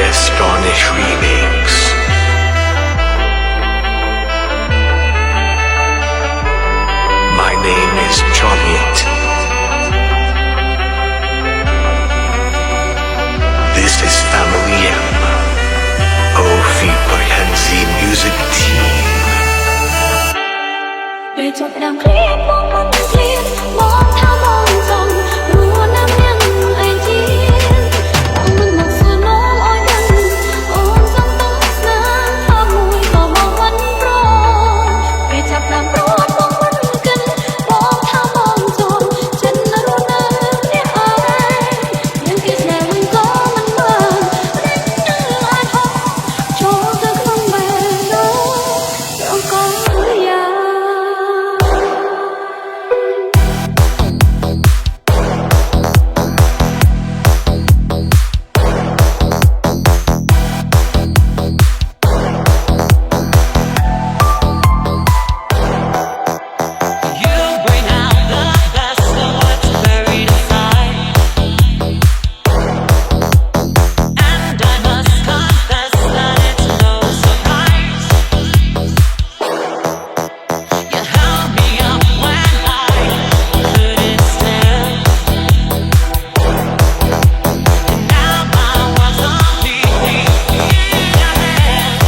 Astonish Remix. My name is Choliet. This is Family M. Ofi Perhenzi Music Team. ได้จบดังคลิปมองมันเคลียดมองเท้ามองจงรู้ว่าน้ำยังไอจีนมองมันหนักเสือน้องอ้อยกันโอ้จำต้องนานถ้ามุยก็มองวันโปรไปจับน้ำร้อนมองมันกันมองเท้ามองจงฉันน่ะรู้นะเนี่ยอายยังคิดแน่มันก็มันเบิ่งเล่นเนื้ออาทองโชว์เธอคงไม่รู้เราก็อยาก You bring out the best of what's buried inside, and I must confess that it's no surprise. You held me up when I couldn't stand, and now my world's completely in your hands.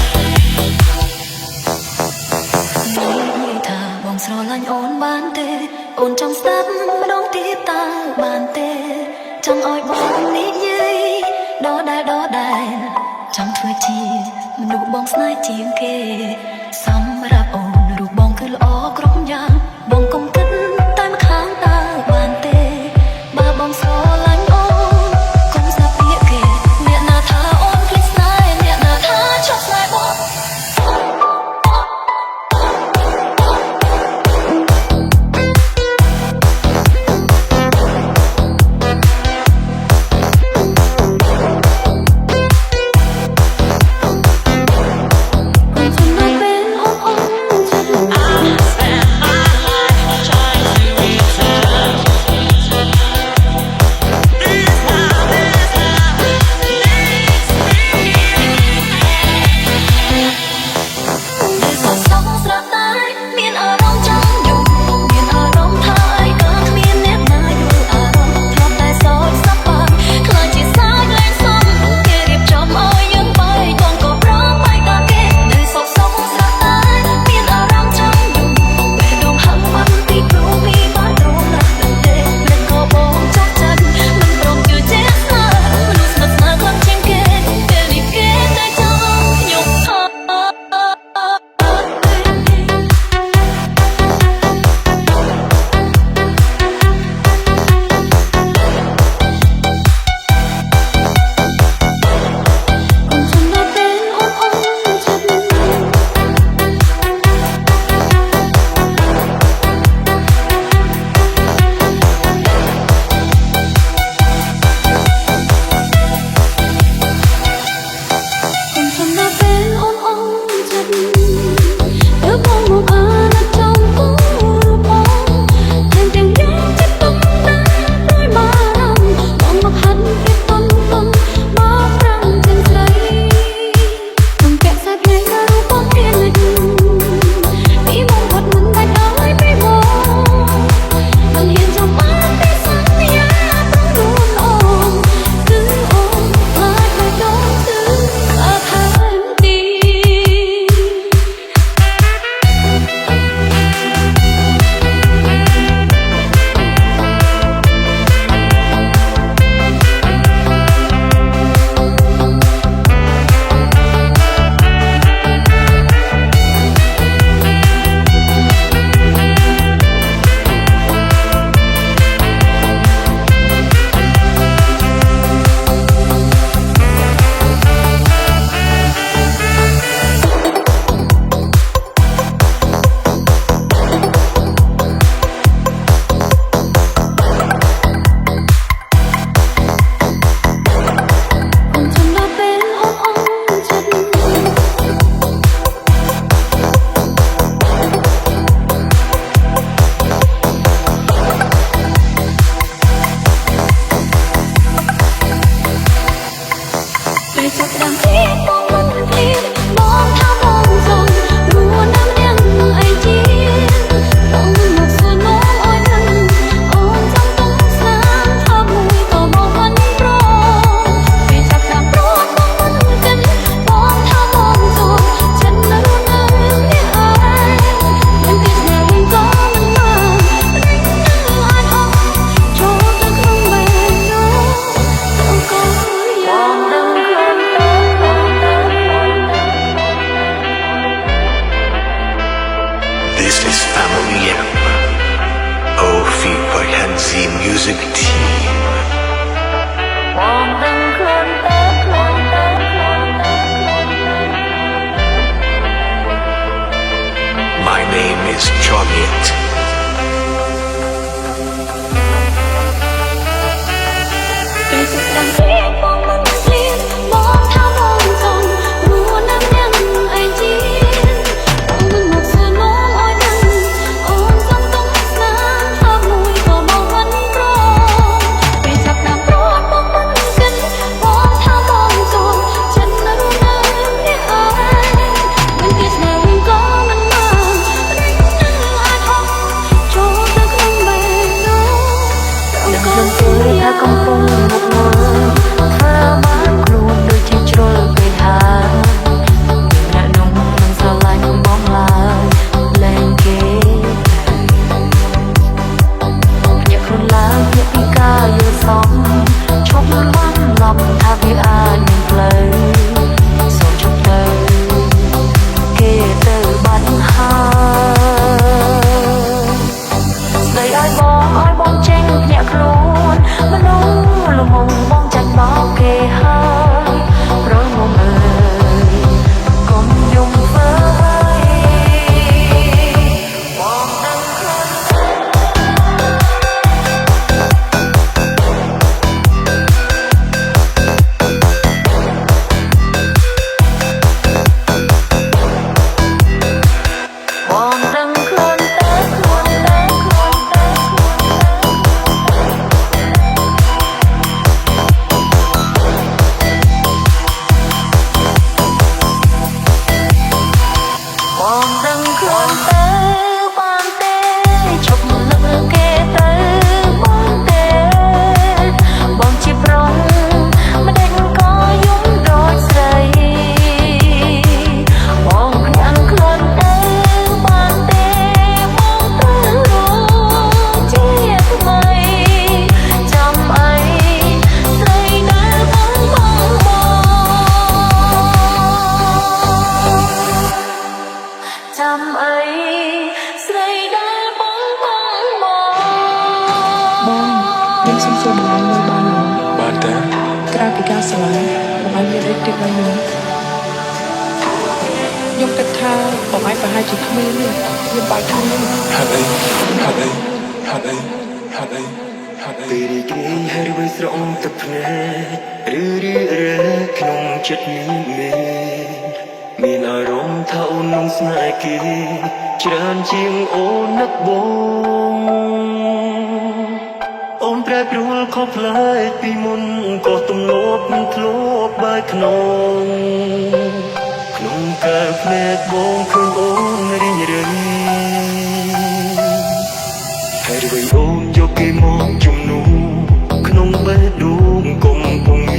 ถ้าបងស្រឡាញ់អូនបានទេអូនចង់ស្ដាប់ម្ដងទៀតតើបានទេចង់ឲ្យបងនិយាយដដែលចង់ធ្វើជាមនុស្សបងស្នេហ៍ជាងគេសម្រាប់អូនរូបបងគឺល្អគ្រប់យ៉ាងបងកុំគិតតែម្ខាងតើបានទេបើបងស្រឡាញ់អូនកុំស្ដាប់ពាក្យគេអ្នកណាថាអូនភ្លេចស្នេហ៍អ្នកណាថាឈប់ស្នេហ៍បង คนจนน้อยเป็น សួរម្ល៉េះមួយបានឡងបានតើក្រៅពីការស្រឡាញ់បងឯងមានដូចទៀតដល់ខ្ញុំគិតថាបងឯងប្រហែលជាគ្មានទេខ្ញុំបែកគ្នាហេតុអីហេតុអីហេតុអីហេតុអីហេតុអីពេលរីករាយហើយអ្វីស្រងទឹកភ្នែកឬរឿក្នុងចិត្តមានអារម្មណ៍ថាអូននឹងស្នេហ៍គេច្រើនជាងអូននឹកបងអូនប្រែប្រួលខុសប្លែកពីមុនក៏ទំលាប់មិនធ្លាប់បែកក្នុងកាលភ្នែកបងឃើញអូនរីងរៃហើយអ្វីអូនយកគេមកជំនួសក្នុងបេះដូងកំពុងមា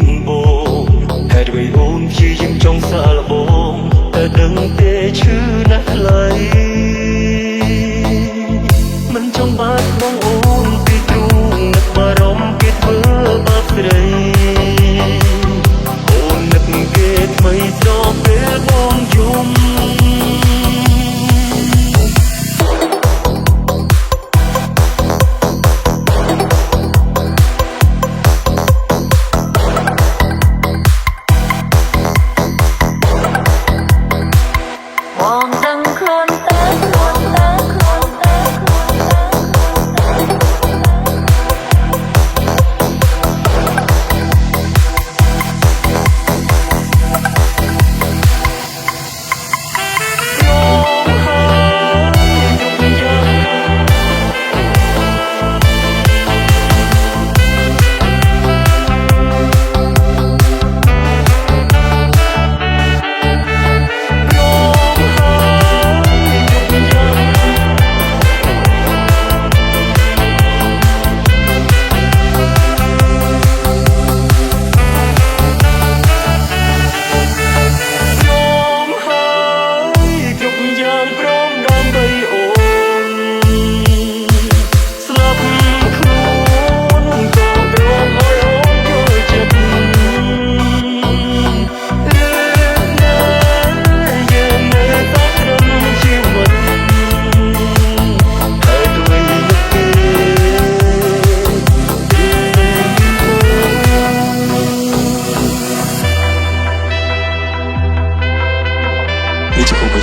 នបងហើយអ្វីអូនព្យាយាមចង់សាកល្បងតែដឹងទេឈឺណាស់ថ្លៃមិនចង់បាត់បងអូនពីទ្រូងនឹកបារម្ភគេធ្វើបាបស្រីអូននឹកគេថ្មីស្រពេលបងយំ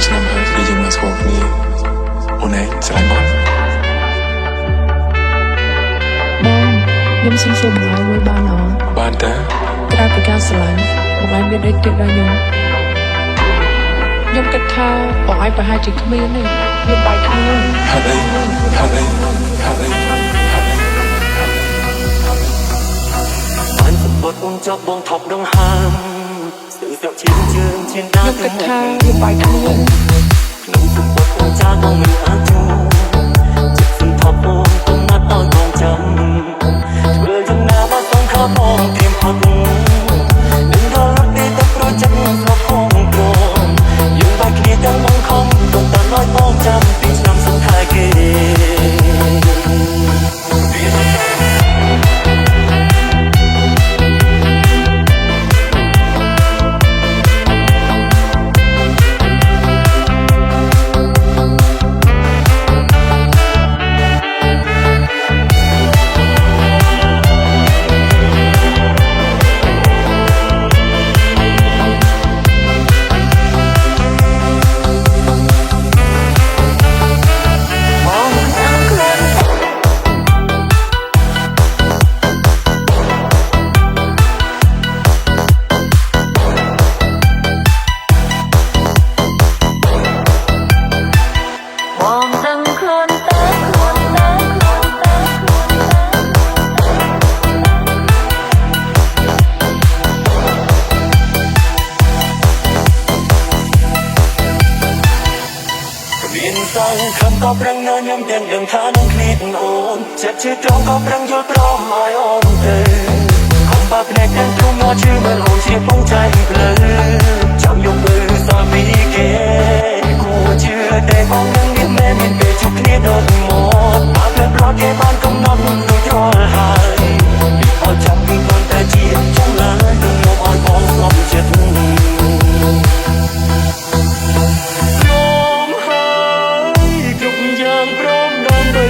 ឆ្នាំហើយដែលយើងមកស្គាល់គ្នាអូនឯងស្រឡាញ់បងខ្ញុំសុំសួរម្ល៉េះមួយបានឡងបានតើក្រៅពីការស្រឡាញ់បងឯងមានដូចទៀតដល់ខ្ញុំគិតថាបងឯងប្រហែលជាគ្មានទេខ្ញុំបែកគ្នាហេតុអីហេតុអីហេតុអីបានសម្បត្តិអូនចប់បងថប់ដង្ហើមស្ទើរស្ទើរឈាមជើងឈានដើរខ្ញុំគិតថាខ្ញុំបែកគ្នាក្នុងសម្បត្តិអូនចាបងមិនអាចជួចិត្តសន្ធប់អូនកំណត់ឲ្យបងចាំធ្វើយ៉ាងណាបើសងខំបងត្រៀមផុតនឹងដល់ពេលទៅប្រចាំស្រុកផងព្រមយើងបែកគ្នាទាំងបងខំទៅតាមឲ្យបងចាំពីឆ្នាំសុខថែគេខំក៏ប្រឹងនៅខ្ញុំទាំងដឹងថានឹងគ្នាអូនចិត្តជឿត្រង់ក៏ប្រឹងយល់ព្រមឲ្យអូនទៅខំបើភ្នែកទាំងទ្រូងមកជឿមើលអូនជាពងใจភ្លើចាំយកទៅសាមីគេគួរជឿតែបងនឹងមានមែនមានពេលជួបគ្នាដល់មកបើភ្លើប្រត់គេបានកំណត់ដូចរាល់ហើយអត់ចាំពីខ្លួនតែជាចំណាយនឹងយកឲ្យបងស្ងប់ចិត្តព្រមហើយគ្រប់យ៉ាងព្រមដើម្បី